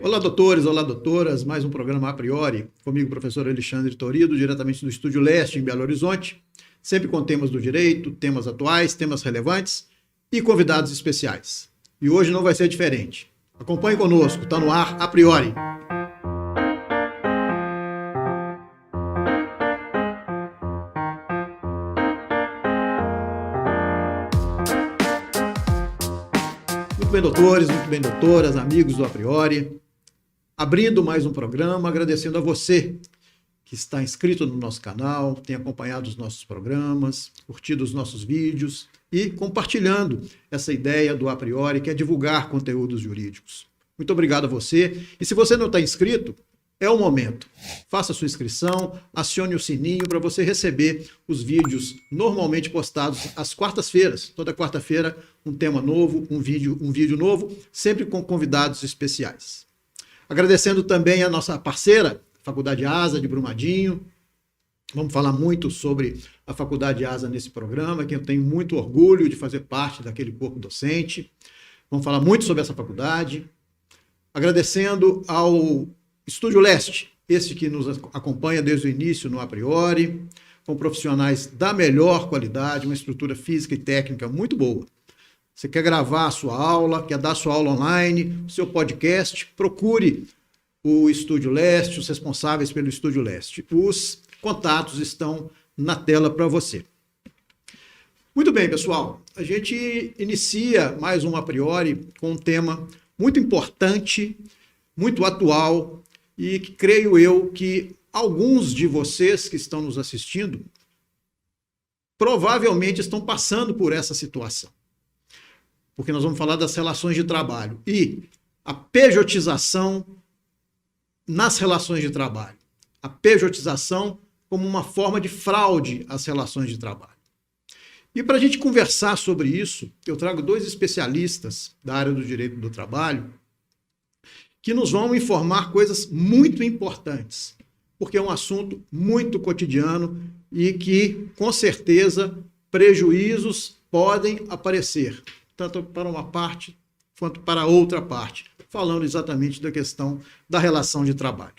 Olá, doutores, olá, doutoras. Mais um programa A Priori. Comigo, professor Alexandre Torido, diretamente do Estúdio Leste, em Belo Horizonte. Sempre com temas do direito, temas atuais, temas relevantes e convidados especiais. E hoje não vai ser diferente. Acompanhe conosco, está no ar A Priori. Muito bem, doutores, muito bem, doutoras, amigos do A Priori. Abrindo mais um programa, agradecendo a você que está inscrito no nosso canal, tem acompanhado os nossos programas, curtido os nossos vídeos e compartilhando essa ideia do A Priori, que é divulgar conteúdos jurídicos. Muito obrigado a você. E se você não está inscrito, é o momento. Faça a sua inscrição, acione o sininho para você receber os vídeos normalmente postados às quartas-feiras. Toda quarta-feira, um tema novo, um vídeo novo, sempre com convidados especiais. Agradecendo também a nossa parceira, Faculdade ASA de Brumadinho. Vamos falar muito sobre a Faculdade ASA nesse programa, que eu tenho muito orgulho de fazer parte daquele corpo docente. Vamos falar muito sobre essa faculdade. Agradecendo ao Estúdio Leste, esse que nos acompanha desde o início no A Priori, com profissionais da melhor qualidade, uma estrutura física e técnica muito boa. Você quer gravar a sua aula, quer dar a sua aula online, o seu podcast, procure o Estúdio Leste, os responsáveis pelo Estúdio Leste. Os contatos estão na tela para você. Muito bem, pessoal. A gente inicia mais um A Priori com um tema muito importante, muito atual e que creio eu que alguns de vocês que estão nos assistindo provavelmente estão passando por essa situação. Porque nós vamos falar das relações de trabalho e a pejotização nas relações de trabalho. A pejotização como uma forma de fraude às relações de trabalho. E para a gente conversar sobre isso, eu trago dois especialistas da área do direito do trabalho que nos vão informar coisas muito importantes, porque é um assunto muito cotidiano e que, com certeza, prejuízos podem aparecer, tanto para uma parte quanto para a outra parte, falando exatamente da questão da relação de trabalho.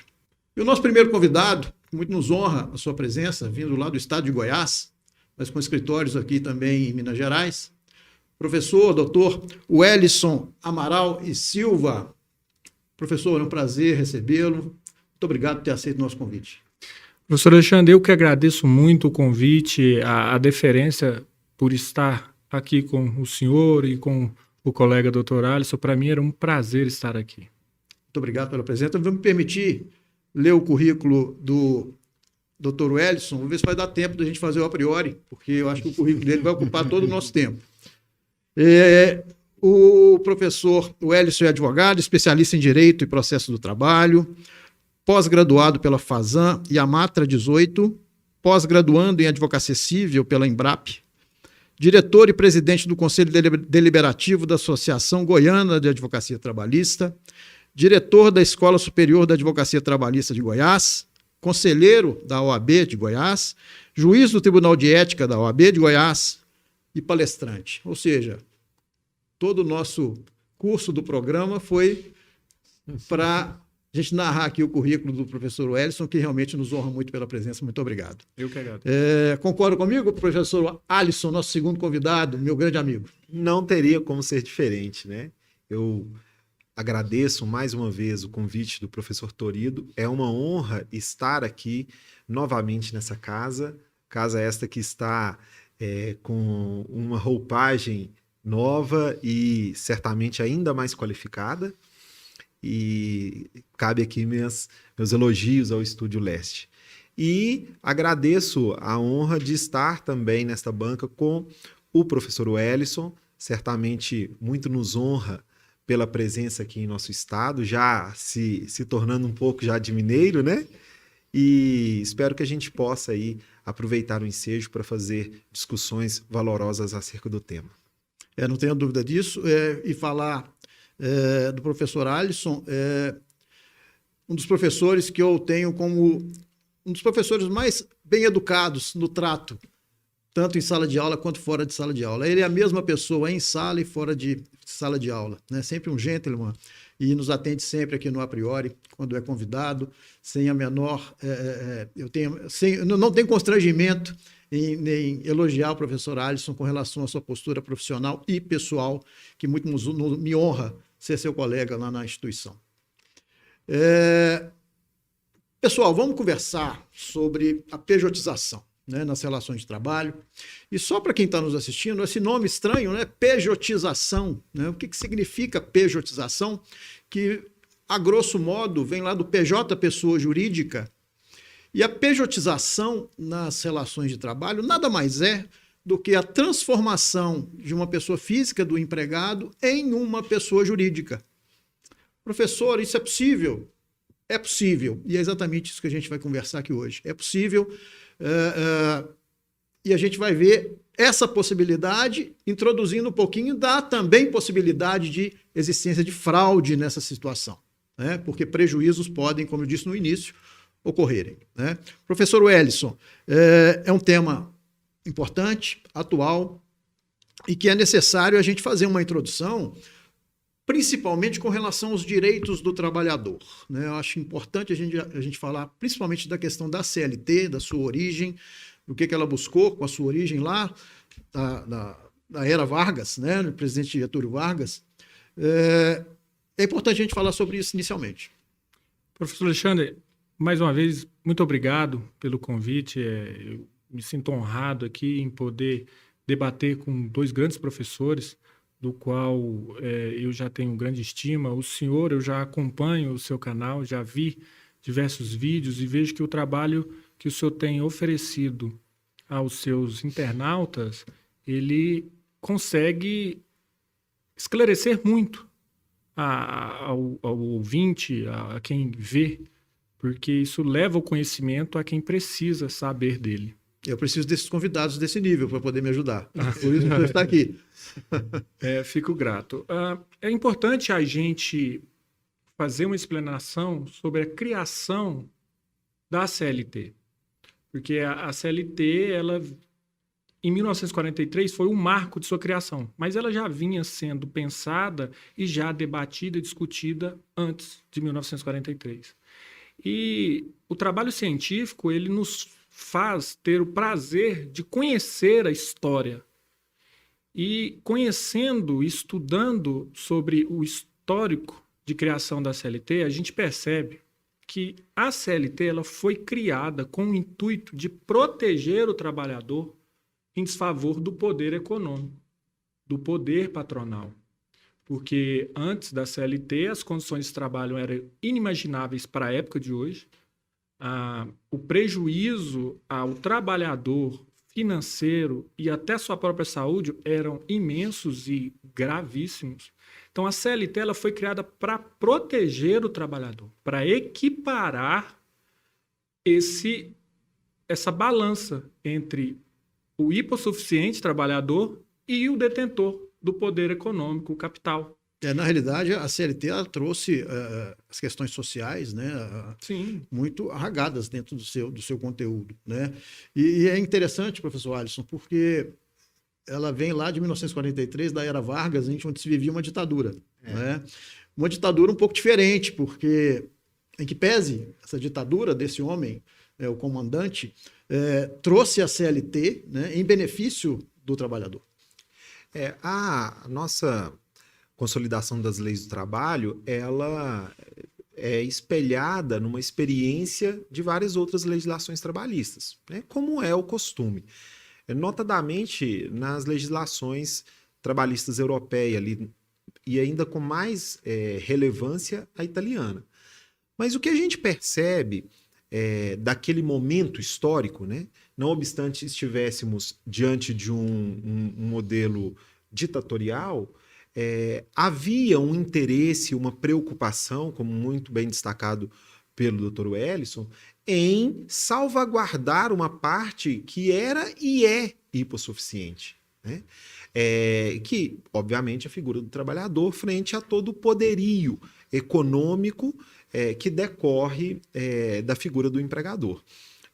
E o nosso primeiro convidado, muito nos honra a sua presença, vindo lá do estado de Goiás, mas com escritórios aqui também em Minas Gerais, professor, doutor Welison Amaral e Silva. Professor, é um prazer recebê-lo. Muito obrigado por ter aceito o nosso convite. Professor Alexandre, eu que agradeço muito o convite, a deferência por estar aqui com o senhor e com o colega doutor Alisson. Para mim era um prazer estar aqui. Muito obrigado pela presença. Vou me permitir ler o currículo do doutor Welison. Vou ver se vai dar tempo da gente fazer o A Priori, porque eu acho que o currículo dele vai ocupar todo o nosso tempo. O professor Welison é advogado, especialista em Direito e Processo do Trabalho, pós-graduado pela FASAN e Amatra 18, pós-graduando em Advocacia Civil pela Embrap, diretor e presidente do Conselho Deliberativo da Associação Goiana de Advocacia Trabalhista, diretor da Escola Superior da Advocacia Trabalhista de Goiás, conselheiro da OAB de Goiás, juiz do Tribunal de Ética da OAB de Goiás e palestrante. Ou seja, todo o nosso curso do programa foi para a gente narrar aqui o currículo do professor Welison, que realmente nos honra muito pela presença. Muito obrigado. Eu que agradeço. Concorda comigo, professor Alisson, nosso segundo convidado, meu grande amigo? Não teria como ser diferente, né? Eu agradeço mais uma vez o convite do professor Torido. É uma honra estar aqui novamente nessa casa esta que está com uma roupagem nova e certamente ainda mais qualificada. E cabe aqui meus elogios ao Estúdio Leste. E agradeço a honra de estar também nesta banca com o professor Welison, certamente muito nos honra pela presença aqui em nosso estado, já se tornando um pouco já de mineiro, né? E espero que a gente possa aí aproveitar o ensejo para fazer discussões valorosas acerca do tema. Não tenho dúvida disso. E falar do professor Alisson, um dos professores que eu tenho como um dos professores mais bem educados no trato, tanto em sala de aula quanto fora de sala de aula. Ele é a mesma pessoa em sala e fora de sala de aula, né? Sempre um gentleman. e nos atende sempre aqui no A Priori, quando é convidado, sem a menor... não tenho constrangimento em elogiar o professor Alisson com relação à sua postura profissional e pessoal, que muito me honra ser seu colega lá na instituição. Pessoal, vamos conversar sobre a pejotização, né, nas relações de trabalho. E só para quem está nos assistindo, esse nome estranho, né, pejotização, né, o que significa pejotização? Que, a grosso modo, vem lá do PJ, pessoa jurídica, e a pejotização nas relações de trabalho nada mais é do que a transformação de uma pessoa física, do empregado, em uma pessoa jurídica. Professor, isso é possível? É possível, e é exatamente isso que a gente vai conversar aqui hoje. É possível, e a gente vai ver essa possibilidade, introduzindo um pouquinho da também possibilidade de existência de fraude nessa situação, né? Porque prejuízos podem, como eu disse no início, ocorrerem, né? Professor Wellison, é um tema importante, atual, e que é necessário a gente fazer uma introdução, principalmente com relação aos direitos do trabalhador, né? Eu acho importante a gente falar principalmente da questão da CLT, da sua origem, do que ela buscou com a sua origem lá, da era Vargas, né? Do presidente Getúlio Vargas. É importante a gente falar sobre isso inicialmente. Professor Alexandre, mais uma vez, muito obrigado pelo convite. Eu me sinto honrado aqui em poder debater com dois grandes professores, do qual eu já tenho grande estima. O senhor, eu já acompanho o seu canal, já vi diversos vídeos e vejo que o trabalho que o senhor tem oferecido aos seus internautas, ele consegue esclarecer muito ao ouvinte, a quem vê, porque isso leva o conhecimento a quem precisa saber dele. Eu preciso desses convidados desse nível para poder me ajudar. Por isso que eu estou aqui. Fico grato. É importante a gente fazer uma explanação sobre a criação da CLT. Porque a CLT, ela, em 1943, foi um marco de sua criação. Mas ela já vinha sendo pensada e já debatida e discutida antes de 1943. E o trabalho científico, ele nos faz ter o prazer de conhecer a história. E conhecendo, estudando sobre o histórico de criação da CLT, a gente percebe que a CLT ela foi criada com o intuito de proteger o trabalhador em desfavor do poder econômico, do poder patronal. Porque antes da CLT, as condições de trabalho eram inimagináveis para a época de hoje. O prejuízo ao trabalhador financeiro e até sua própria saúde eram imensos e gravíssimos. Então, a CLT ela foi criada para proteger o trabalhador, para equiparar essa balança entre o hipossuficiente trabalhador e o detentor do poder econômico, o capital. Na realidade, a CLT ela trouxe as questões sociais, né, muito arragadas dentro do seu conteúdo, né? E é interessante, professor Alisson, porque ela vem lá de 1943, da era Vargas, onde se vivia uma ditadura. Né? Uma ditadura um pouco diferente, porque, em que pese essa ditadura desse homem, o comandante, trouxe a CLT, né, em benefício do trabalhador. A nossa consolidação das leis do trabalho, ela é espelhada numa experiência de várias outras legislações trabalhistas, né, como é o costume. Notadamente nas legislações trabalhistas europeias ali, e ainda com mais relevância a italiana. Mas o que a gente percebe daquele momento histórico, né, não obstante estivéssemos diante de um modelo ditatorial, havia um interesse, uma preocupação, como muito bem destacado pelo Dr. Wellison, em salvaguardar uma parte que era e é hipossuficiente, né? Que, obviamente, a figura do trabalhador frente a todo o poderio econômico que decorre da figura do empregador.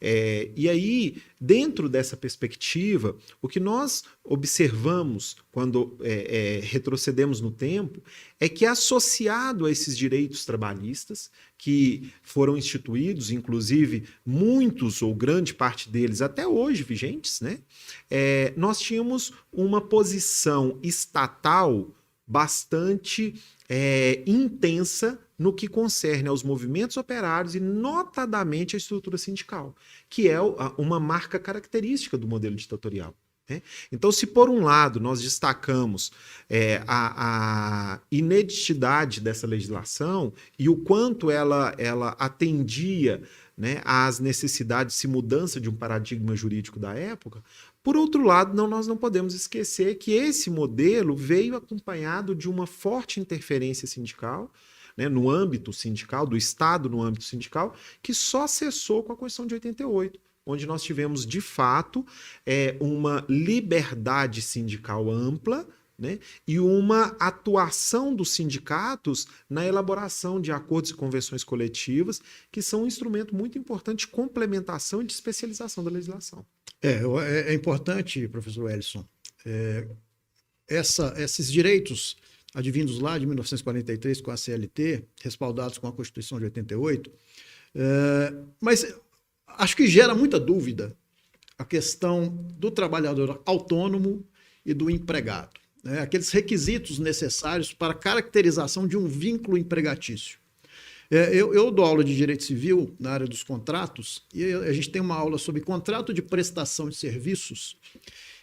E aí, dentro dessa perspectiva, o que nós observamos quando retrocedemos no tempo é que, associado a esses direitos trabalhistas, que foram instituídos, inclusive muitos ou grande parte deles até hoje vigentes, né? Nós tínhamos uma posição estatal bastante intensa no que concerne aos movimentos operários e, notadamente, a estrutura sindical, que é uma marca característica do modelo ditatorial. Né? Então, se por um lado nós destacamos a ineditidade dessa legislação e o quanto ela atendia, né, às necessidades de mudança de um paradigma jurídico da época, por outro lado, nós não podemos esquecer que esse modelo veio acompanhado de uma forte interferência sindical, né, no âmbito sindical, do Estado no âmbito sindical, que só cessou com a Constituição de 88, onde nós tivemos, de fato, uma liberdade sindical ampla, né, e uma atuação dos sindicatos na elaboração de acordos e convenções coletivas, que são um instrumento muito importante de complementação e de especialização da legislação. É importante, professor Wellison, esses direitos advindos lá de 1943 com a CLT, respaldados com a Constituição de 88, mas acho que gera muita dúvida a questão do trabalhador autônomo e do empregado, né? Aqueles requisitos necessários para a caracterização de um vínculo empregatício. Eu dou aula de direito civil na área dos contratos e a gente tem uma aula sobre contrato de prestação de serviços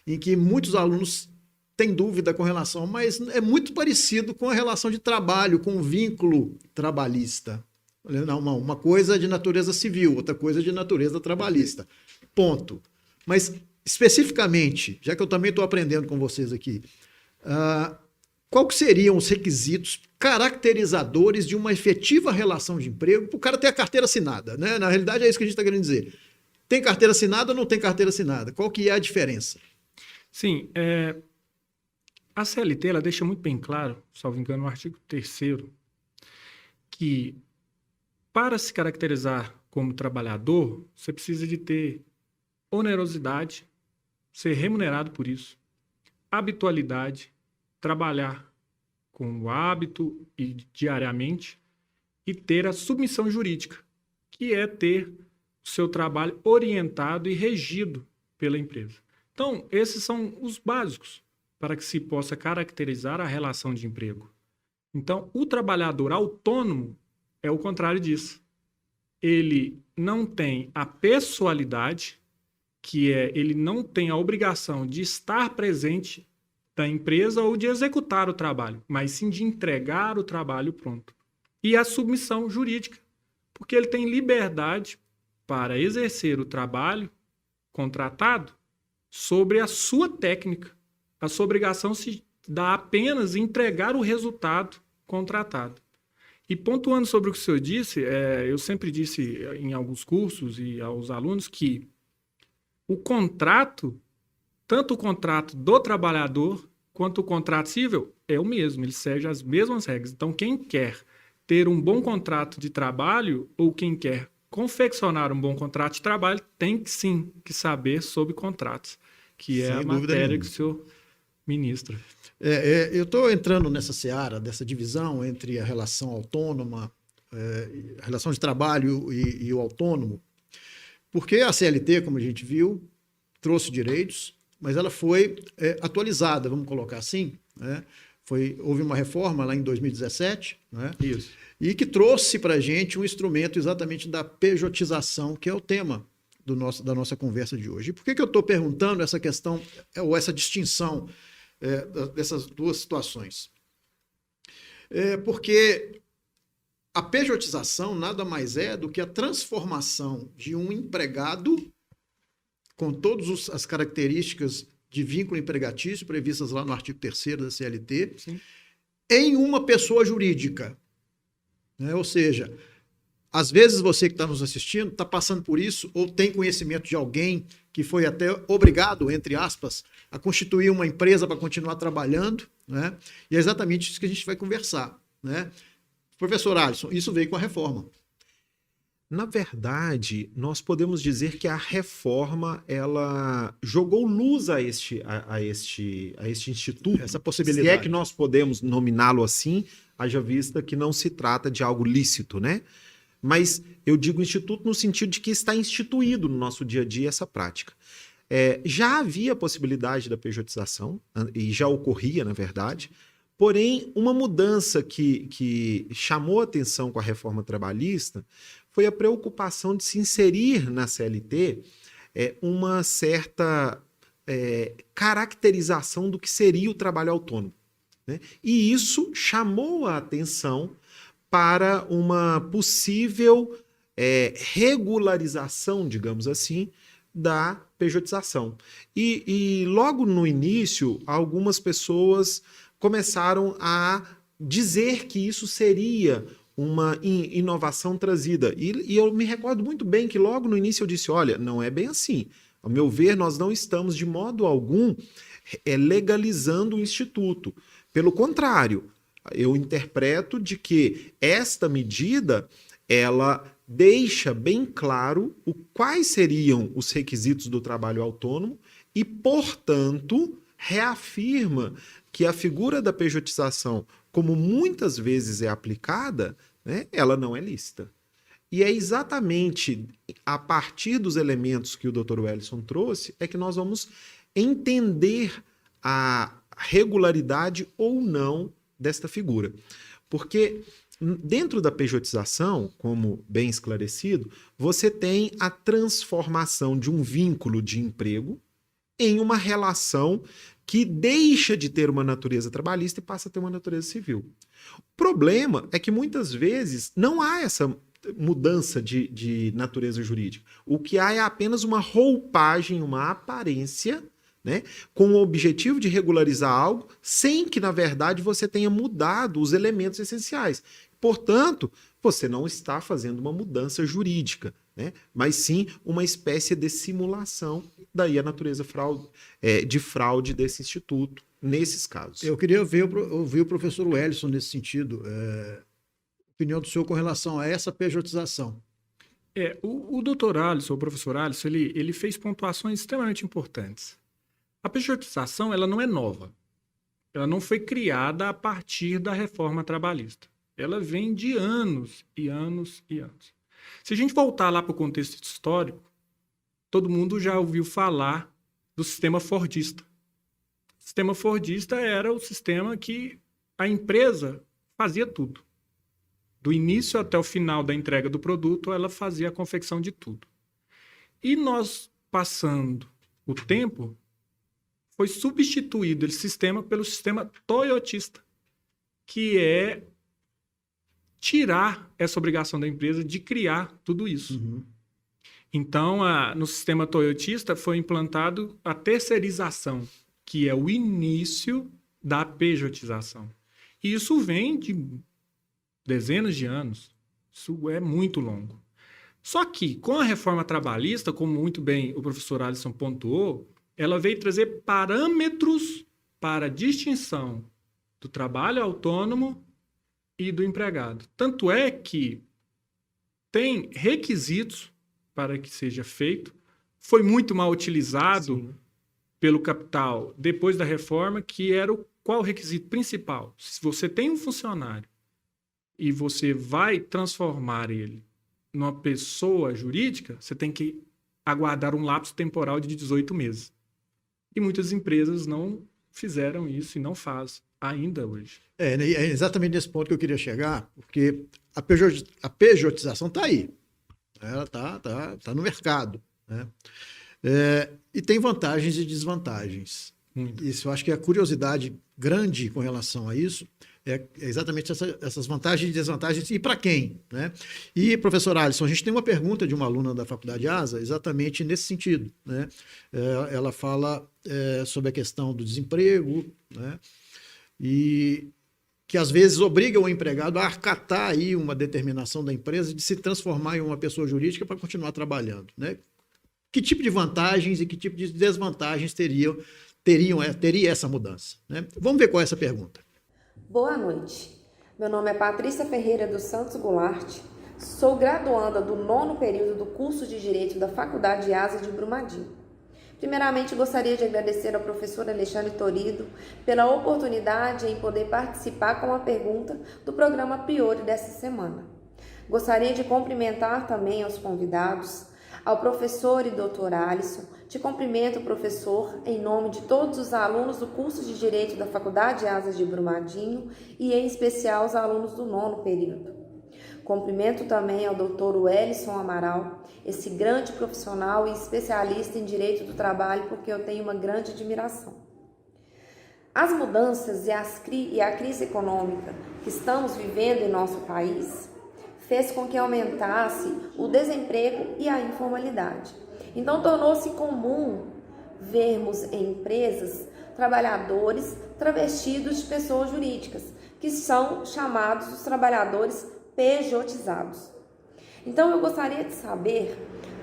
em que muitos alunos têm dúvida com relação, mas é muito parecido com a relação de trabalho, com o vínculo trabalhista. Uma coisa é de natureza civil, outra coisa é de natureza trabalhista. Ponto. Mas, especificamente, já que eu também estou aprendendo com vocês aqui, qual que seriam os requisitos caracterizadores de uma efetiva relação de emprego para o cara ter a carteira assinada, né? Na realidade é isso que a gente está querendo dizer. Tem carteira assinada ou não tem carteira assinada? Qual que é a diferença? Sim, a CLT ela deixa muito bem claro, salvo engano, no artigo 3º, que para se caracterizar como trabalhador, você precisa de ter onerosidade, ser remunerado por isso, habitualidade, trabalhar com o hábito e diariamente, e ter a submissão jurídica, que é ter o seu trabalho orientado e regido pela empresa. Então, esses são os básicos para que se possa caracterizar a relação de emprego. Então, o trabalhador autônomo é o contrário disso. Ele não tem a pessoalidade, que ele não tem a obrigação de estar presente da empresa ou de executar o trabalho, mas sim de entregar o trabalho pronto. E a submissão jurídica, porque ele tem liberdade para exercer o trabalho contratado sobre a sua técnica. A sua obrigação se dá apenas em entregar o resultado contratado. E pontuando sobre o que o senhor disse, eu sempre disse em alguns cursos e aos alunos que o contrato, tanto o contrato do trabalhador quanto o contrato civil, é o mesmo, ele segue as mesmas regras. Então, quem quer ter um bom contrato de trabalho ou quem quer confeccionar um bom contrato de trabalho tem que sim que saber sobre contratos, que é a matéria que o senhor ministra. Eu estou entrando nessa seara, dessa divisão entre a relação autônoma, a relação de trabalho e o autônomo, porque a CLT, como a gente viu, trouxe direitos, mas ela foi atualizada, vamos colocar assim, né? Houve uma reforma lá em 2017, né? Isso. E que trouxe para a gente um instrumento exatamente da pejotização, que é o tema da nossa conversa de hoje. E por que eu estou perguntando essa questão, ou essa distinção dessas duas situações? Porque a pejotização nada mais é do que a transformação de um empregado com todas as características de vínculo empregatício previstas lá no artigo 3º da CLT, sim, em uma pessoa jurídica. Né? Ou seja, às vezes você que está nos assistindo está passando por isso ou tem conhecimento de alguém que foi até obrigado, entre aspas, a constituir uma empresa para continuar trabalhando, né? E é exatamente isso que a gente vai conversar. Né? Professor Alisson, isso veio com a reforma. Na verdade, nós podemos dizer que a reforma ela jogou luz a este instituto. Essa possibilidade. Se é que nós podemos nominá-lo assim, haja vista que não se trata de algo lícito, né? Mas eu digo instituto no sentido de que está instituído no nosso dia a dia essa prática. Já havia a possibilidade da pejotização, e já ocorria, na verdade, porém, uma mudança que chamou a atenção com a reforma trabalhista foi a preocupação de se inserir na CLT uma certa caracterização do que seria o trabalho autônomo, né? E isso chamou a atenção para uma possível regularização, digamos assim, da pejotização. E logo no início, algumas pessoas começaram a dizer que isso seria uma inovação trazida. E eu me recordo muito bem que logo no início eu disse, olha, não é bem assim. Ao meu ver, nós não estamos de modo algum legalizando o instituto. Pelo contrário, eu interpreto de que esta medida, ela deixa bem claro quais seriam os requisitos do trabalho autônomo e, portanto, reafirma que a figura da pejotização, como muitas vezes é aplicada, né, ela não é lícita. E é exatamente a partir dos elementos que o Dr. Wellison trouxe é que nós vamos entender a regularidade ou não desta figura. Porque dentro da pejotização, como bem esclarecido, você tem a transformação de um vínculo de emprego em uma relação que deixa de ter uma natureza trabalhista e passa a ter uma natureza civil. O problema é que muitas vezes não há essa mudança de natureza jurídica. O que há é apenas uma roupagem, uma aparência, né, com o objetivo de regularizar algo, sem que, na verdade, você tenha mudado os elementos essenciais. Portanto, você não está fazendo uma mudança jurídica, né, mas sim uma espécie de simulação, daí a natureza de fraude desse instituto, nesses casos. Eu queria ouvir o professor Wellison nesse sentido. Opinião do senhor com relação a essa pejotização. O doutor Alisson, o professor Alisson, ele fez pontuações extremamente importantes. A pejotização, ela não é nova. Ela não foi criada a partir da reforma trabalhista. Ela vem de anos e anos e anos. Se a gente voltar lá para o contexto histórico, todo mundo já ouviu falar do sistema fordista. O sistema fordista era o sistema que a empresa fazia tudo. Do início até o final da entrega do produto, ela fazia a confecção de tudo. E nós, passando o tempo, foi substituído esse sistema pelo sistema toyotista, que é tirar essa obrigação da empresa de criar tudo isso. Uhum. Então, no sistema toyotista foi implantado a terceirização, que é o início da pejotização. E isso vem de dezenas de anos. Isso é muito longo. Só que, com a reforma trabalhista, como muito bem o professor Alisson pontuou, ela veio trazer parâmetros para a distinção do trabalho autônomo e do empregado. Tanto é que tem requisitos para que seja feito. Foi muito mal utilizado Sim. pelo capital depois da reforma, que era qual o requisito principal? Se você tem um funcionário e você vai transformar ele numa pessoa jurídica, você tem que aguardar um lapso temporal de 18 meses. E muitas empresas não fizeram isso e não fazem ainda hoje. É exatamente nesse ponto que eu queria chegar, porque a pejotização está aí. Ela está no mercado, né? E tem vantagens e desvantagens. Isso, eu acho que a curiosidade grande com relação a isso é exatamente essas vantagens e desvantagens, e para quem, né? E, professor Alisson, a gente tem uma pergunta de uma aluna da Faculdade ASA exatamente nesse sentido, né? Ela fala sobre a questão do desemprego, né? E que às vezes obriga o empregado a acatar aí uma determinação da empresa de se transformar em uma pessoa jurídica para continuar trabalhando, né? Que tipo de vantagens e que tipo de desvantagens teria essa mudança, né? Vamos ver qual é essa pergunta. Boa noite. Meu nome é Patrícia Ferreira dos Santos Goulart, Sou graduanda do 9º período do curso de Direito da Faculdade ASA de Brumadinho. Primeiramente, gostaria de agradecer ao professor Alexandre Torido pela oportunidade em poder participar com a pergunta do programa a priori desta semana. Gostaria de cumprimentar também aos convidados, ao professor e doutor Alisson. Te cumprimento, professor, em nome de todos os alunos do curso de Direito da Faculdade Asas de Brumadinho e, em especial, os alunos do 9º período. Cumprimento também ao doutor Wellison Amaral, esse grande profissional e especialista em Direito do Trabalho, porque eu tenho uma grande admiração. As mudanças e a crise econômica que estamos vivendo em nosso país fez com que aumentasse o desemprego e a informalidade. Então, tornou-se comum vermos em empresas trabalhadores travestidos de pessoas jurídicas, que são chamados os trabalhadores pejotizados. Então, eu gostaria de saber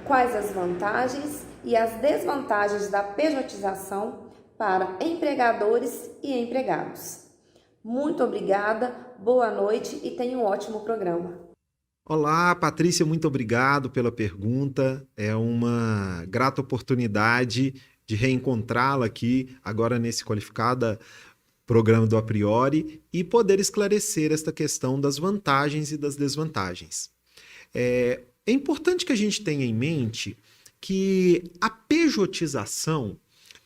quais as vantagens e as desvantagens da pejotização para empregadores e empregados. Muito obrigada, boa noite e tenha um ótimo programa. Olá, Patrícia, muito obrigado pela pergunta. É uma grata oportunidade de reencontrá-la aqui, agora nesse qualificado programa do A Priori, e poder esclarecer esta questão das vantagens e das desvantagens. É importante que a gente tenha em mente que a pejotização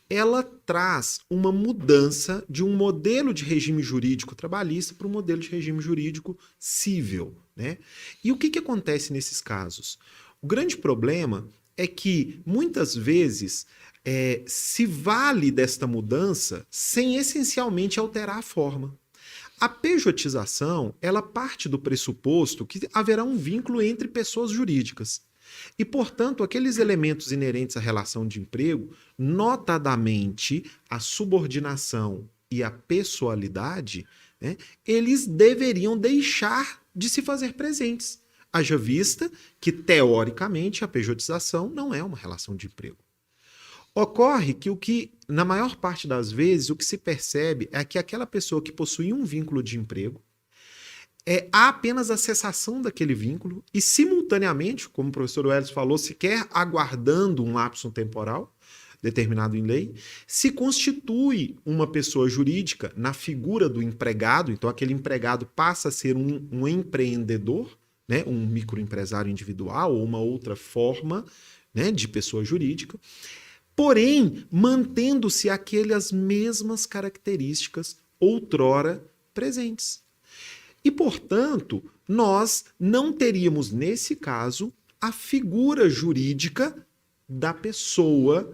ela traz uma mudança de um modelo de regime jurídico trabalhista para um modelo de regime jurídico civil, né? E o que acontece nesses casos? O grande problema é que, muitas vezes, se vale desta mudança sem essencialmente alterar a forma. A pejotização, ela parte do pressuposto que haverá um vínculo entre pessoas jurídicas. E, portanto, aqueles elementos inerentes à relação de emprego, notadamente a subordinação e a pessoalidade, né, eles deveriam deixar de se fazer presentes. Haja vista que, teoricamente, a pejotização não é uma relação de emprego. Ocorre que, na maior parte das vezes, o que se percebe é que aquela pessoa que possui um vínculo de emprego, há apenas a cessação daquele vínculo e, simultaneamente, como o professor Wellison falou, sequer aguardando um lapso temporal determinado em lei, se constitui uma pessoa jurídica na figura do empregado. Então, aquele empregado passa a ser um empreendedor, né, um microempresário individual ou uma outra forma, né, de pessoa jurídica, porém, mantendo-se aquelas mesmas características outrora presentes. E, portanto, nós não teríamos, nesse caso, a figura jurídica da pessoa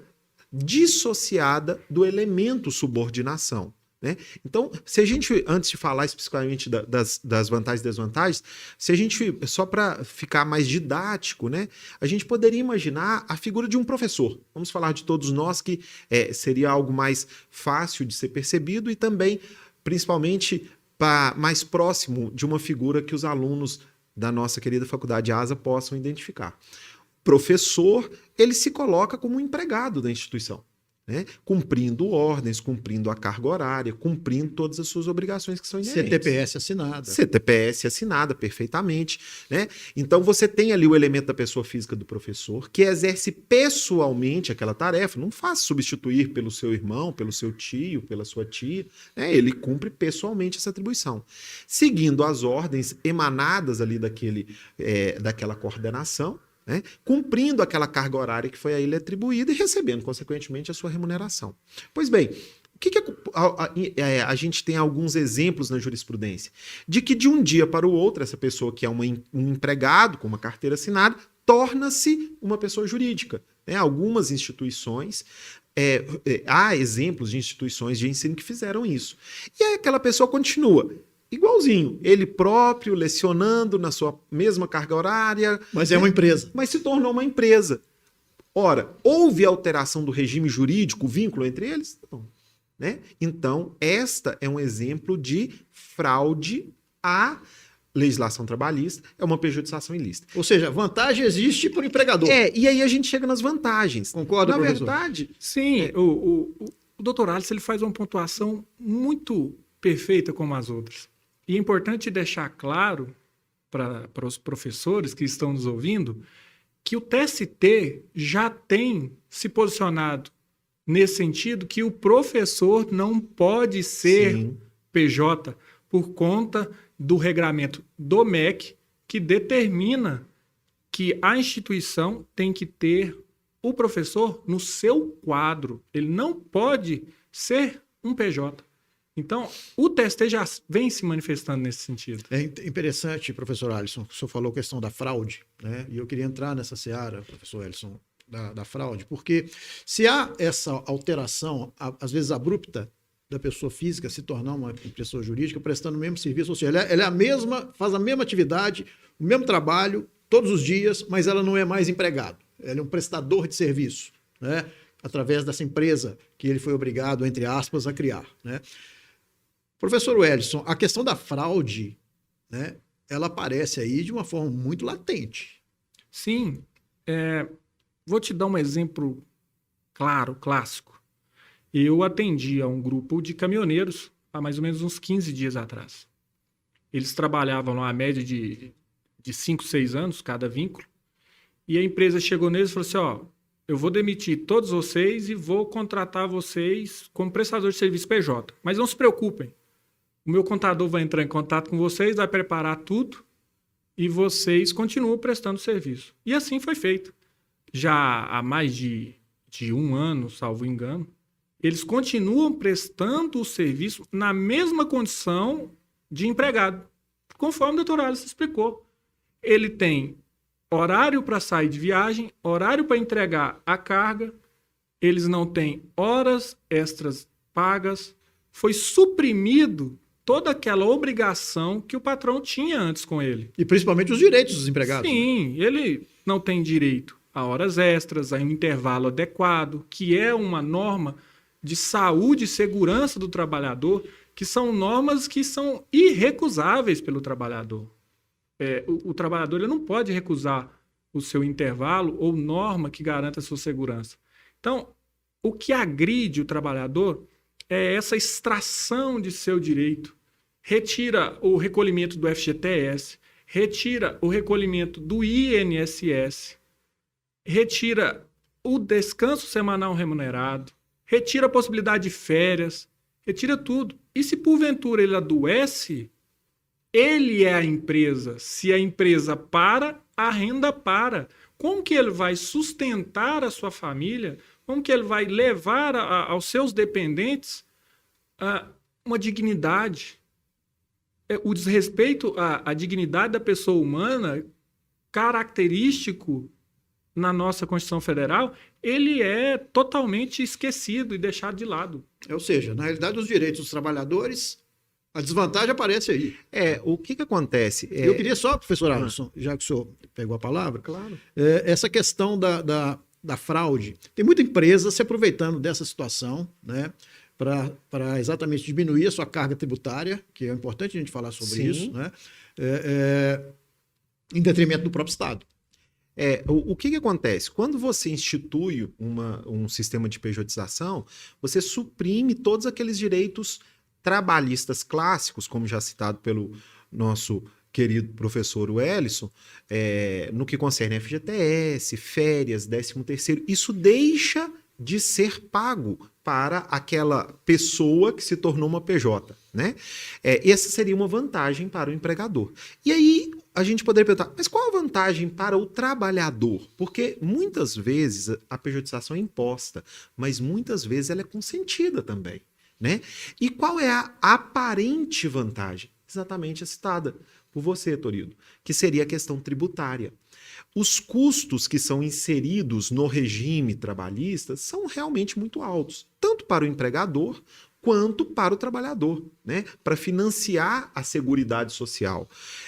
dissociada do elemento subordinação, né? Então, se a gente, antes de falar especificamente das vantagens e desvantagens, se a gente, só para ficar mais didático, né, a gente poderia imaginar a figura de um professor. Vamos falar de todos nós, que seria algo mais fácil de ser percebido e também, principalmente, mais próximo de uma figura que os alunos da nossa querida Faculdade ASA possam identificar. Professor, ele se coloca como um empregado da instituição, né? Cumprindo ordens, cumprindo a carga horária, cumprindo todas as suas obrigações que são inerentes. CTPS assinada. CTPS assinada, perfeitamente, né? Então você tem ali o elemento da pessoa física do professor, que exerce pessoalmente aquela tarefa, não faz substituir pelo seu irmão, pelo seu tio, pela sua tia, né? Ele cumpre pessoalmente essa atribuição, seguindo as ordens emanadas ali daquela coordenação, né? Cumprindo aquela carga horária que foi a ele atribuída e recebendo, consequentemente, a sua remuneração. Pois bem, o que a gente tem alguns exemplos na jurisprudência? De que de um dia para o outro, essa pessoa que é um empregado com uma carteira assinada, torna-se uma pessoa jurídica, né? Algumas instituições, há exemplos de instituições de ensino que fizeram isso. E aí aquela pessoa continua igualzinho, ele próprio lecionando na sua mesma carga horária. Mas é uma empresa. Mas se tornou uma empresa. Ora, houve alteração do regime jurídico, o vínculo entre eles? Não, né? Então, esta é um exemplo de fraude à legislação trabalhista, é uma pejotização ilícita. Ou seja, vantagem existe para o empregador. E aí a gente chega nas vantagens. Concorda, na professor? verdade... Sim, o doutor Alisson ele faz uma pontuação muito perfeita como as outras. E é importante deixar claro para os professores que estão nos ouvindo que o TST já tem se posicionado nesse sentido que o professor não pode ser Sim. PJ por conta do regramento do MEC, que determina que a instituição tem que ter o professor no seu quadro. Ele não pode ser um PJ. Então, o TST já vem se manifestando nesse sentido. É interessante, professor Alisson, que o senhor falou a questão da fraude, né? E eu queria entrar nessa seara, professor Alisson, da fraude, porque se há essa alteração, às vezes abrupta, da pessoa física se tornar uma pessoa jurídica prestando o mesmo serviço, ou seja, ela é a mesma, faz a mesma atividade, o mesmo trabalho, todos os dias, mas ela não é mais empregado. Ela é um prestador de serviço, né? Através dessa empresa que ele foi obrigado, entre aspas, a criar, né? Professor Wellington, a questão da fraude, né, ela aparece aí de uma forma muito latente. Sim. Vou te dar um exemplo claro, clássico. Eu atendi a um grupo de caminhoneiros há mais ou menos uns 15 dias atrás. Eles trabalhavam numa média de 5, 6 anos, cada vínculo, e a empresa chegou neles e falou assim, ó, eu vou demitir todos vocês e vou contratar vocês como prestador de serviço PJ. Mas não se preocupem, o meu contador vai entrar em contato com vocês, vai preparar tudo e vocês continuam prestando serviço. E assim foi feito. Já há mais de 1 ano, salvo engano, eles continuam prestando o serviço na mesma condição de empregado, conforme o doutor Alisson explicou. Ele tem horário para sair de viagem, horário para entregar a carga, eles não têm horas extras pagas, foi suprimido toda aquela obrigação que o patrão tinha antes com ele. E principalmente os direitos dos empregados. Sim, né? Ele não tem direito a horas extras, a um intervalo adequado, que é uma norma de saúde e segurança do trabalhador, que são normas que são irrecusáveis pelo trabalhador. O trabalhador ele não pode recusar o seu intervalo ou norma que garanta a sua segurança. Então, o que agride o trabalhador é essa extração de seu direito. Retira o recolhimento do FGTS, retira o recolhimento do INSS, retira o descanso semanal remunerado, retira a possibilidade de férias, retira tudo. E se porventura ele adoece, ele é a empresa. Se a empresa para, a renda para. Como que ele vai sustentar a sua família? Como que ele vai levar aos seus dependentes uma dignidade? O desrespeito à dignidade da pessoa humana, característico na nossa Constituição Federal, ele é totalmente esquecido e deixado de lado. Ou seja, na realidade, os direitos dos trabalhadores, a desvantagem aparece aí. O que acontece? Eu queria só, professor Alisson, já que o senhor pegou a palavra, Claro. Essa questão da fraude. Tem muita empresa se aproveitando dessa situação, né, para exatamente diminuir a sua carga tributária, que é importante a gente falar sobre Sim. isso, né, em detrimento do próprio Estado. O que acontece? Quando você institui um sistema de pejotização, você suprime todos aqueles direitos trabalhistas clássicos, como já citado pelo nosso querido professor Wellington, no que concerne FGTS, férias, 13º, isso deixa de ser pago para aquela pessoa que se tornou uma PJ, né? Essa seria uma vantagem para o empregador. E aí a gente poderia perguntar, mas qual a vantagem para o trabalhador? Porque muitas vezes a pejotização é imposta, mas muitas vezes ela é consentida também, né? E qual é a aparente vantagem? Exatamente a citada por você, Torido, que seria a questão tributária. Os custos que são inseridos no regime trabalhista são realmente muito altos, tanto para o empregador quanto para o trabalhador, né? Para financiar a Seguridade Social.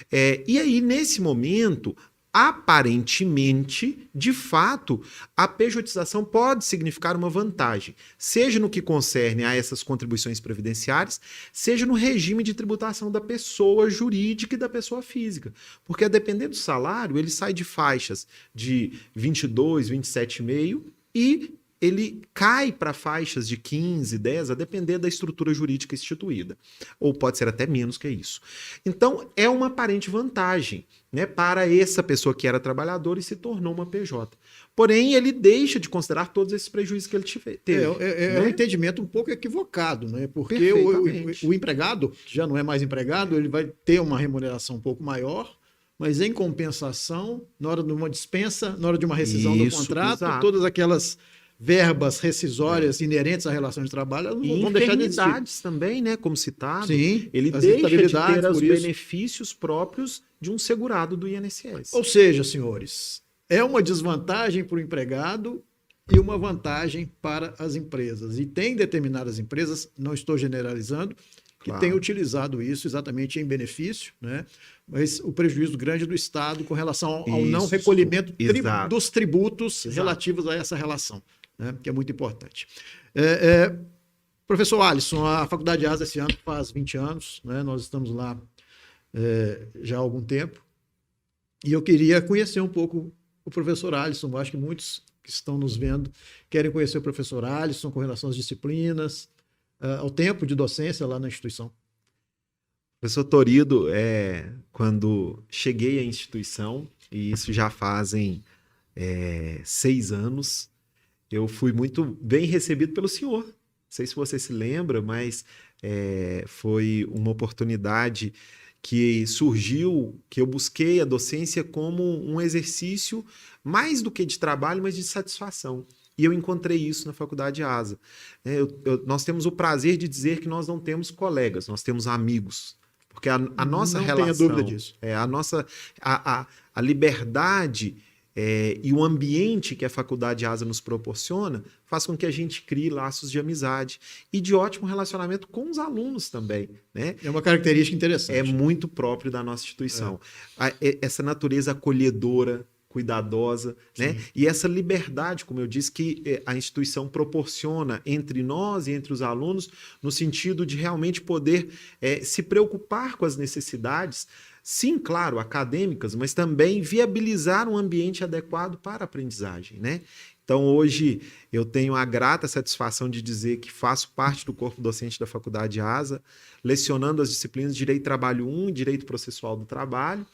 E aí, nesse momento, aparentemente, de fato, a pejotização pode significar uma vantagem, seja no que concerne a essas contribuições previdenciárias, seja no regime de tributação da pessoa jurídica e da pessoa física. Porque, a depender do salário, ele sai de faixas de 22, 27,5 e ele cai para faixas de 15, 10, a depender da estrutura jurídica instituída. Ou pode ser até menos que isso. Então, é uma aparente vantagem, né, para essa pessoa que era trabalhadora e se tornou uma PJ. Porém, ele deixa de considerar todos esses prejuízos que ele teve. É um entendimento um pouco equivocado, né? Porque o empregado, que já não é mais empregado, ele vai ter uma remuneração um pouco maior, mas em compensação, na hora de uma dispensa, na hora de uma rescisão do contrato, exato. todas aquelas verbas rescisórias inerentes à relação de trabalho, elas não vão deixar de existir. Enfermidades também, né, como citado. Sim, ele as deixa de instabilidades, ter os por isso. benefícios próprios de um segurado do INSS. Ou seja, senhores, é uma desvantagem para o empregado e uma vantagem para as empresas. E tem determinadas empresas, não estou generalizando, que têm utilizado isso exatamente em benefício, né? Mas o prejuízo grande do Estado com relação ao não recolhimento dos tributos relativos a essa relação, né? Que é muito importante. Professor Alisson, a Faculdade de Asa esse ano faz 20 anos, né? Nós estamos lá já há algum tempo, e eu queria conhecer um pouco o professor Alisson. Eu acho que muitos que estão nos vendo querem conhecer o professor Alisson com relação às disciplinas, ao tempo de docência lá na instituição. Professor Torido, quando cheguei à instituição, e isso já fazem 6 anos, eu fui muito bem recebido pelo senhor. Não sei se você se lembra, mas foi uma oportunidade que surgiu, que eu busquei a docência como um exercício mais do que de trabalho, mas de satisfação. E eu encontrei isso na Faculdade Asa. Nós temos o prazer de dizer que nós não temos colegas, nós temos amigos. Porque a nossa relação... Não tenha dúvida disso. A liberdade e o ambiente que a Faculdade Asa nos proporciona faz com que a gente crie laços de amizade e de ótimo relacionamento com os alunos também, né? É uma característica interessante. É muito próprio da nossa instituição. Essa natureza acolhedora, cuidadosa, né? E essa liberdade, como eu disse, que a instituição proporciona entre nós e entre os alunos, no sentido de realmente poder se preocupar com as necessidades, sim, claro, acadêmicas, mas também viabilizar um ambiente adequado para a aprendizagem, né? Então, hoje, eu tenho a grata satisfação de dizer que faço parte do corpo docente da Faculdade Asa, lecionando as disciplinas de Direito Trabalho 1 e Direito Processual do Trabalho.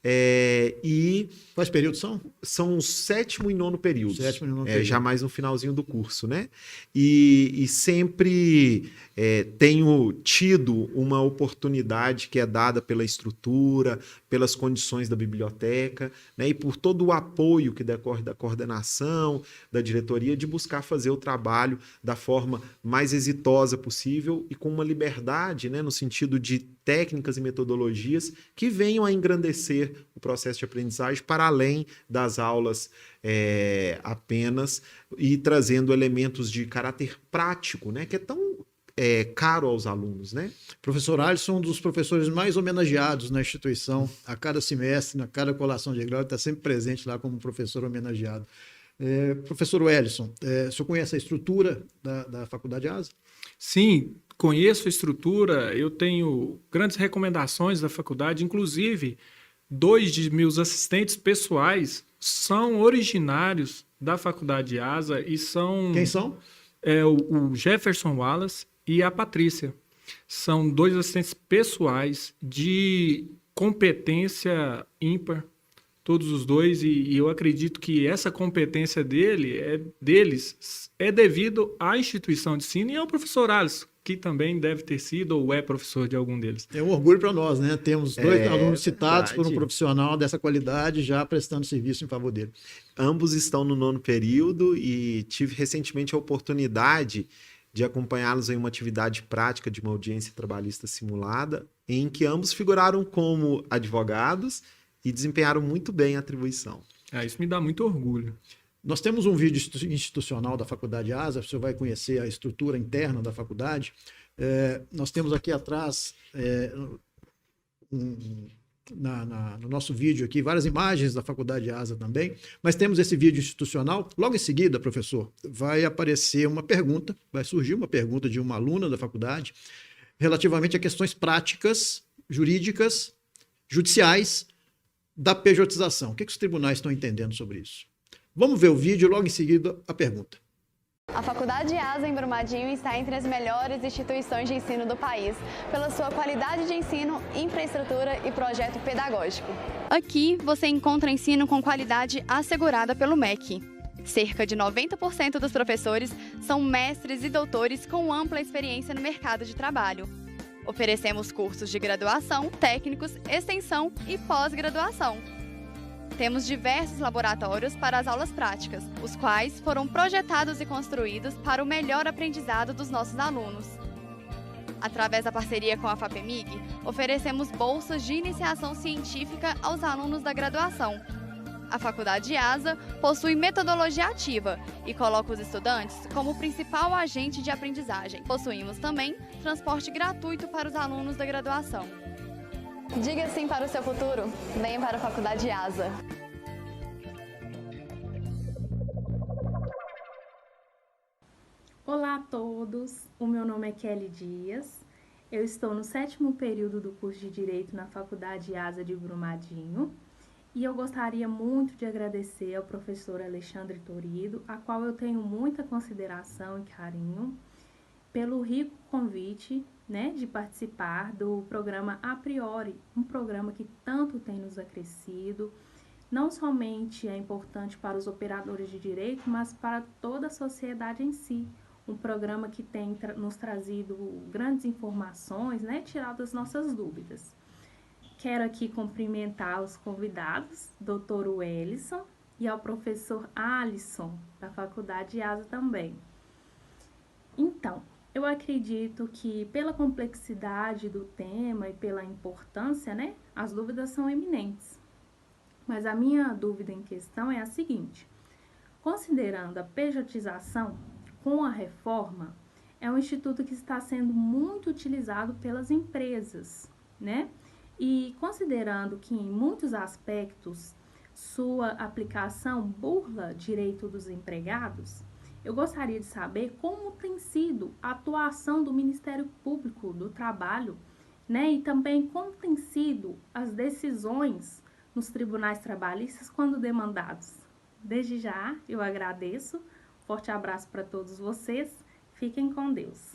E quais períodos são? São o 7º e 9º períodos. 7º e 9º período. Já mais no finalzinho do curso, né? E sempre tenho tido uma oportunidade que é dada pela estrutura, pelas condições da biblioteca, né? E por todo o apoio que decorre da coordenação, da diretoria, de buscar fazer o trabalho da forma mais exitosa possível e com uma liberdade, né? No sentido de técnicas e metodologias que venham a engrandecer o processo de aprendizagem para além das aulas apenas, e trazendo elementos de caráter prático, né, que é tão caro aos alunos, né? Professor Alisson, um dos professores mais homenageados na instituição, a cada semestre, na cada colação de grau, está sempre presente lá como professor homenageado. Professor Wellison, o senhor conhece a estrutura da Faculdade Asa? Sim, conheço a estrutura, eu tenho grandes recomendações da faculdade, inclusive 2 de meus assistentes pessoais são originários da Faculdade Asa e são... Quem são? O Jefferson Wallace e a Patrícia. São 2 assistentes pessoais de competência ímpar, todos os 2, e eu acredito que essa competência deles é devido à instituição de ensino e ao professor Alisson, que também deve ter sido ou é professor de algum deles. É um orgulho para nós, né? Temos 2 alunos citados por um profissional dessa qualidade já prestando serviço em favor dele. Ambos estão no 9º período e tive recentemente a oportunidade de acompanhá-los em uma atividade prática de uma audiência trabalhista simulada, em que ambos figuraram como advogados e desempenharam muito bem a atribuição. Isso me dá muito orgulho. Nós temos um vídeo institucional da Faculdade Asa, você vai conhecer a estrutura interna da faculdade. Nós temos aqui atrás, no nosso vídeo aqui, várias imagens da Faculdade Asa também, mas temos esse vídeo institucional. Logo em seguida, professor, vai aparecer uma pergunta, vai surgir uma pergunta de uma aluna da faculdade relativamente a questões práticas, jurídicas, judiciais, da pejotização. O que os tribunais estão entendendo sobre isso? Vamos ver o vídeo, logo em seguida a pergunta. A Faculdade ASA em Brumadinho está entre as melhores instituições de ensino do país, pela sua qualidade de ensino, infraestrutura e projeto pedagógico. Aqui você encontra ensino com qualidade assegurada pelo MEC. Cerca de 90% dos professores são mestres e doutores com ampla experiência no mercado de trabalho. Oferecemos cursos de graduação, técnicos, extensão e pós-graduação. Temos diversos laboratórios para as aulas práticas, os quais foram projetados e construídos para o melhor aprendizado dos nossos alunos. Através da parceria com a FAPEMIG, oferecemos bolsas de iniciação científica aos alunos da graduação. A Faculdade ASA possui metodologia ativa e coloca os estudantes como principal agente de aprendizagem. Possuímos também transporte gratuito para os alunos da graduação. Diga sim para o seu futuro. Venha para a Faculdade ASA. Olá a todos, o meu nome é Kelly Dias, eu estou no 7º período do curso de Direito na Faculdade ASA de Brumadinho e eu gostaria muito de agradecer ao professor Alexandre Torido, a qual eu tenho muita consideração e carinho, pelo rico convite, de participar do programa A Priori, um programa que tanto tem nos acrescido. Não somente é importante para os operadores de direito, mas para toda a sociedade em si. Um programa que tem nos trazido grandes informações, tirado as nossas dúvidas. Quero aqui cumprimentar os convidados, Dr. Wellison e ao professor Alisson, da Faculdade ASA também. Então, eu acredito que pela complexidade do tema e pela importância, as dúvidas são eminentes. Mas a minha dúvida em questão é a seguinte: considerando a pejotização com a reforma, é um instituto que está sendo muito utilizado pelas empresas, E considerando que em muitos aspectos sua aplicação burla direito dos empregados, eu gostaria de saber como tem sido a atuação do Ministério Público do Trabalho, E também como tem sido as decisões nos tribunais trabalhistas quando demandados. Desde já, eu agradeço. Forte abraço para todos vocês. Fiquem com Deus.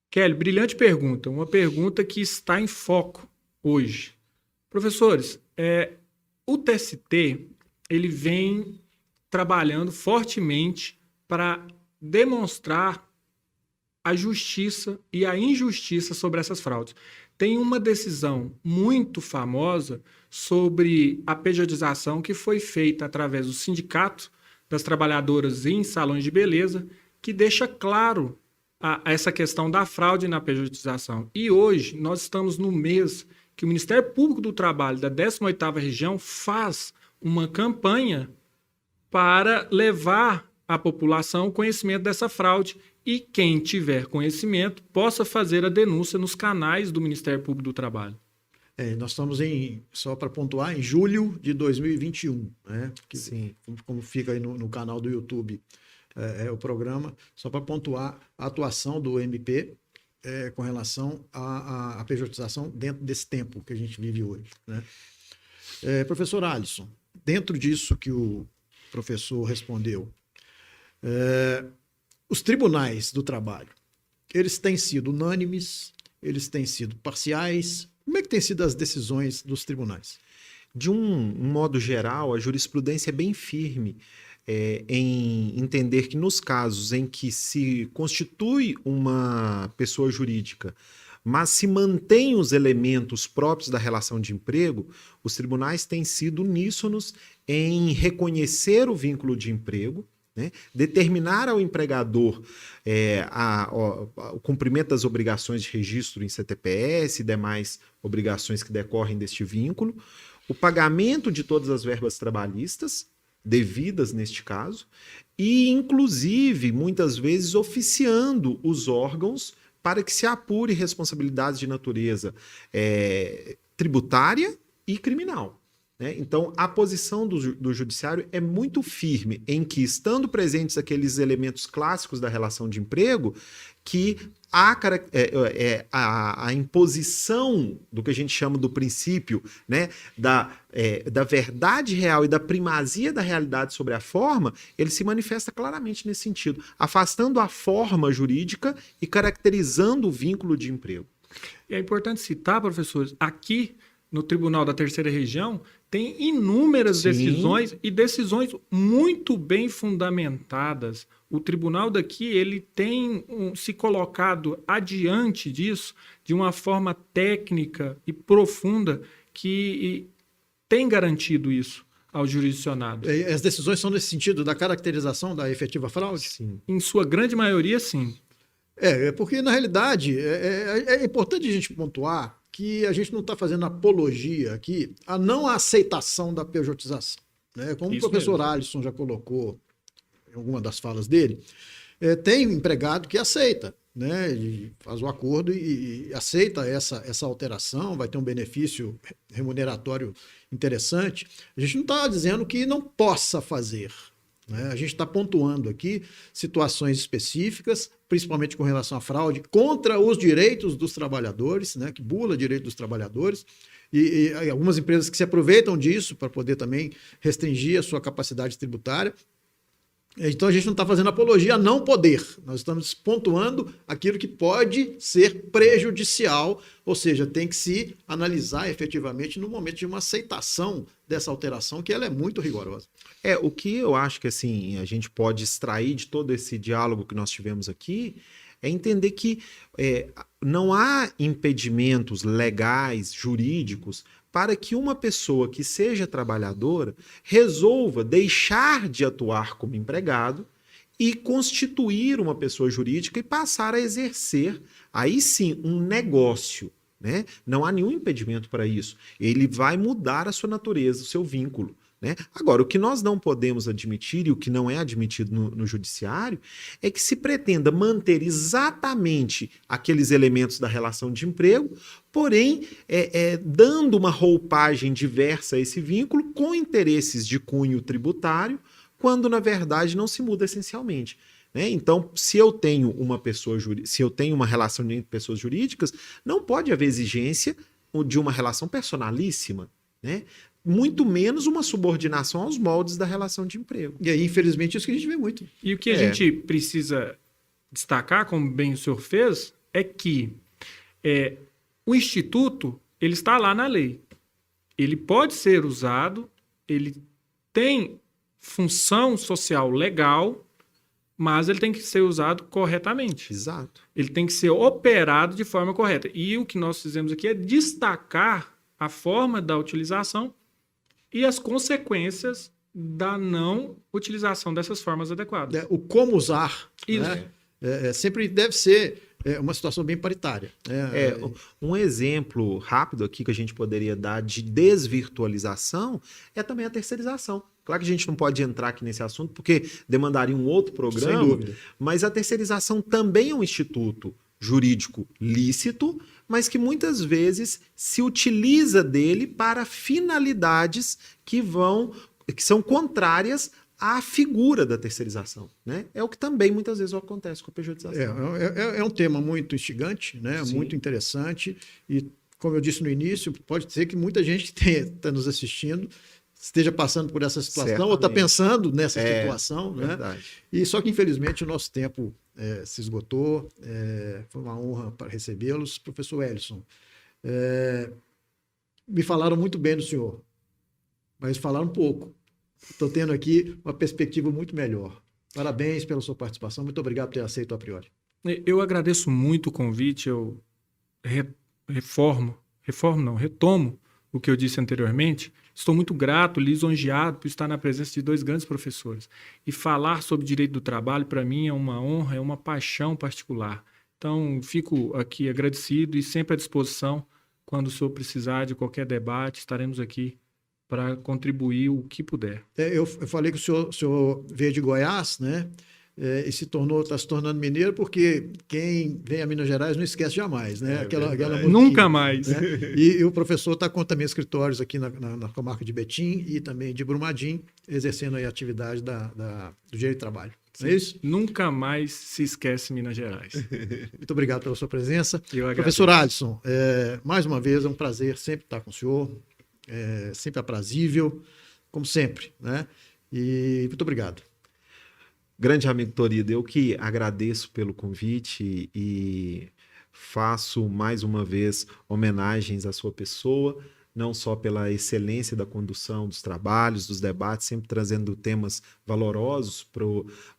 Kelly, brilhante pergunta. Uma pergunta que está em foco hoje. Professores, o TST ele vem trabalhando fortemente para demonstrar a justiça e a injustiça sobre essas fraudes. Tem uma decisão muito famosa sobre a pejotização que foi feita através do Sindicato das Trabalhadoras em Salões de Beleza, que deixa claro essa questão da fraude na pejotização. E hoje nós estamos no mês que o Ministério Público do Trabalho da 18ª Região faz uma campanha para levar à população conhecimento dessa fraude e quem tiver conhecimento possa fazer a denúncia nos canais do Ministério Público do Trabalho. Nós estamos só para pontuar, em julho de 2021, Porque, Sim. como fica aí no canal do YouTube o programa, só para pontuar a atuação do MP com relação à pejotização dentro desse tempo que a gente vive hoje, Professor Alisson, dentro disso que o professor respondeu, os tribunais do trabalho, eles têm sido unânimes, eles têm sido parciais. Como é que têm sido as decisões dos tribunais? De um modo geral, a jurisprudência é bem firme em entender que nos casos em que se constitui uma pessoa jurídica, mas se mantém os elementos próprios da relação de emprego, os tribunais têm sido uníssonos em reconhecer o vínculo de emprego, determinar ao empregador o cumprimento das obrigações de registro em CTPS e demais obrigações que decorrem deste vínculo, o pagamento de todas as verbas trabalhistas devidas neste caso e, inclusive, muitas vezes oficiando os órgãos para que se apure responsabilidades de natureza tributária e criminal. né? Então, a posição do judiciário é muito firme em que, estando presentes aqueles elementos clássicos da relação de emprego, que a imposição do que a gente chama do princípio, né, da verdade real e da primazia da realidade sobre a forma, ele se manifesta claramente nesse sentido, afastando a forma jurídica e caracterizando o vínculo de emprego. E é importante citar, professores, aqui no Tribunal da Terceira Região tem inúmeras decisões e decisões muito bem fundamentadas. O tribunal daqui ele tem se colocado adiante disso de uma forma técnica e profunda que tem garantido isso aos jurisdicionados. As decisões são nesse sentido da caracterização da efetiva fraude? Sim. Em sua grande maioria, sim. Porque, na realidade, é importante a gente pontuar que a gente não está fazendo apologia aqui a não aceitação da pejotização, né? Como Isso o professor mesmo. Alisson já colocou em alguma das falas dele, tem empregado que aceita, né? E faz o acordo e aceita essa alteração, vai ter um benefício remuneratório interessante. A gente não está dizendo que não possa fazer, né? A gente está pontuando aqui situações específicas, principalmente com relação à fraude, contra os direitos dos trabalhadores, né? Que bula direito dos trabalhadores, e algumas empresas que se aproveitam disso para poder também restringir a sua capacidade tributária. Então a gente não está fazendo apologia a não poder, nós estamos pontuando aquilo que pode ser prejudicial, ou seja, tem que se analisar efetivamente no momento de uma aceitação dessa alteração, que ela é muito rigorosa. O que eu acho que assim, a gente pode extrair de todo esse diálogo que nós tivemos aqui é entender que não há impedimentos legais, jurídicos, para que uma pessoa que seja trabalhadora resolva deixar de atuar como empregado e constituir uma pessoa jurídica e passar a exercer, aí sim, um negócio, né? Não há nenhum impedimento para isso. Ele vai mudar a sua natureza, o seu vínculo, né? Agora, o que nós não podemos admitir e o que não é admitido no judiciário é que se pretenda manter exatamente aqueles elementos da relação de emprego, porém dando uma roupagem diversa a esse vínculo com interesses de cunho tributário, quando na verdade não se muda essencialmente, né? Então, se eu tenho uma relação entre pessoas jurídicas, não pode haver exigência de uma relação personalíssima, né? Muito menos uma subordinação aos moldes da relação de emprego. E aí, infelizmente, isso que a gente vê muito. E o que a gente precisa destacar, como bem o senhor fez, é que o Instituto ele está lá na lei. Ele pode ser usado, ele tem função social legal, mas ele tem que ser usado corretamente. Exato. Ele tem que ser operado de forma correta. E o que nós fizemos aqui é destacar a forma da utilização e as consequências da não utilização dessas formas adequadas. O como usar, Isso. né? Sempre deve ser uma situação bem paritária. Um exemplo rápido aqui que a gente poderia dar de desvirtualização é também a terceirização. Claro que a gente não pode entrar aqui nesse assunto porque demandaria um outro programa, Sem dúvida. Mas a terceirização também é um instituto jurídico lícito, mas que muitas vezes se utiliza dele para finalidades que são contrárias à figura da terceirização, né? É o que também muitas vezes acontece com a pejotização. É um tema muito instigante, né? Muito interessante, e como eu disse no início, pode ser que muita gente que está nos assistindo esteja passando por essa situação, Certamente. ou está pensando nessa situação, né? Verdade. E só que infelizmente o nosso tempo se esgotou. Foi uma honra para recebê-los. Professor Ellison, me falaram muito bem do senhor, mas falaram pouco. Estou tendo aqui uma perspectiva muito melhor. Parabéns pela sua participação. Muito obrigado por ter aceito a priori. Eu agradeço muito o convite. Eu retomo o que eu disse anteriormente. Estou muito grato, lisonjeado por estar na presença de dois grandes professores. E falar sobre direito do trabalho, para mim, é uma honra, é uma paixão particular. Então, fico aqui agradecido e sempre à disposição. Quando o senhor precisar de qualquer debate, estaremos aqui para contribuir o que puder. Eu falei que o senhor veio de Goiás, né? e está se tornando mineiro, porque quem vem a Minas Gerais não esquece jamais, né? Aquela musiquinha, Nunca mais. né? E o professor está com também escritórios aqui na comarca de Betim e também de Brumadinho, exercendo aí a atividade do direito do trabalho. Não é isso? Nunca mais se esquece Minas Gerais. Muito obrigado pela sua presença. Eu agradeço. Professor Alisson, mais uma vez é um prazer sempre estar com o senhor, sempre aprazível, como sempre, né? E muito obrigado. Grande amigo Torido, eu que agradeço pelo convite e faço mais uma vez homenagens à sua pessoa, não só pela excelência da condução dos trabalhos, dos debates, sempre trazendo temas valorosos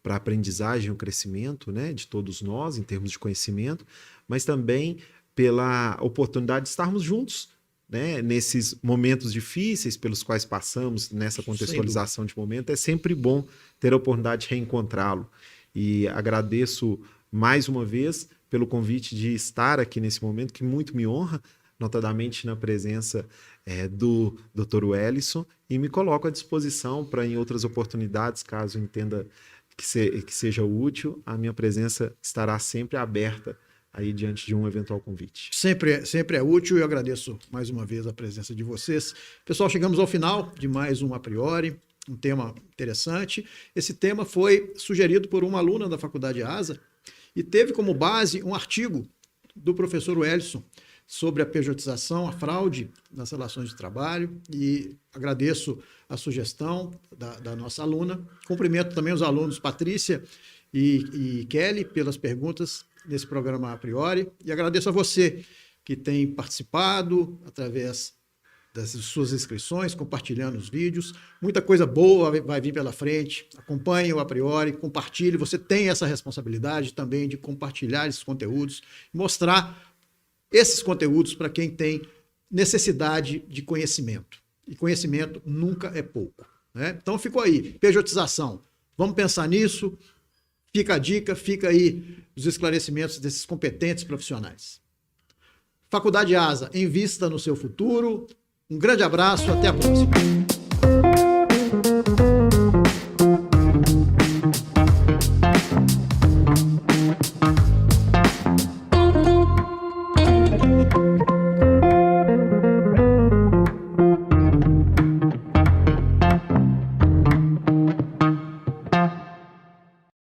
para a aprendizagem e o crescimento, né, de todos nós, em termos de conhecimento, mas também pela oportunidade de estarmos juntos, né, nesses momentos difíceis pelos quais passamos, nessa contextualização de momento. É sempre bom ter a oportunidade de reencontrá-lo. E agradeço mais uma vez pelo convite de estar aqui nesse momento, que muito me honra, notadamente na presença do Dr. Wellison, e me coloco à disposição para, em outras oportunidades, caso entenda que seja útil, a minha presença estará sempre aberta aí diante de um eventual convite. Sempre é útil e eu agradeço mais uma vez a presença de vocês. Pessoal, chegamos ao final de mais um A Priori, um tema interessante. Esse tema foi sugerido por uma aluna da Faculdade ASA e teve como base um artigo do professor Wellison sobre a pejotização, a fraude nas relações de trabalho, e agradeço a sugestão da nossa aluna. Cumprimento também os alunos Patrícia e Kelly pelas perguntas nesse programa A Priori, e agradeço a você que tem participado através das suas inscrições, compartilhando os vídeos. Muita coisa boa vai vir pela frente. Acompanhe o A Priori, compartilhe. Você tem essa responsabilidade também de compartilhar esses conteúdos, mostrar esses conteúdos para quem tem necessidade de conhecimento. E conhecimento nunca é pouco, né? Então ficou aí, pejotização. Vamos pensar nisso. Fica a dica, fica aí os esclarecimentos desses competentes profissionais. Faculdade ASA, invista no seu futuro. Um grande abraço, até a próxima.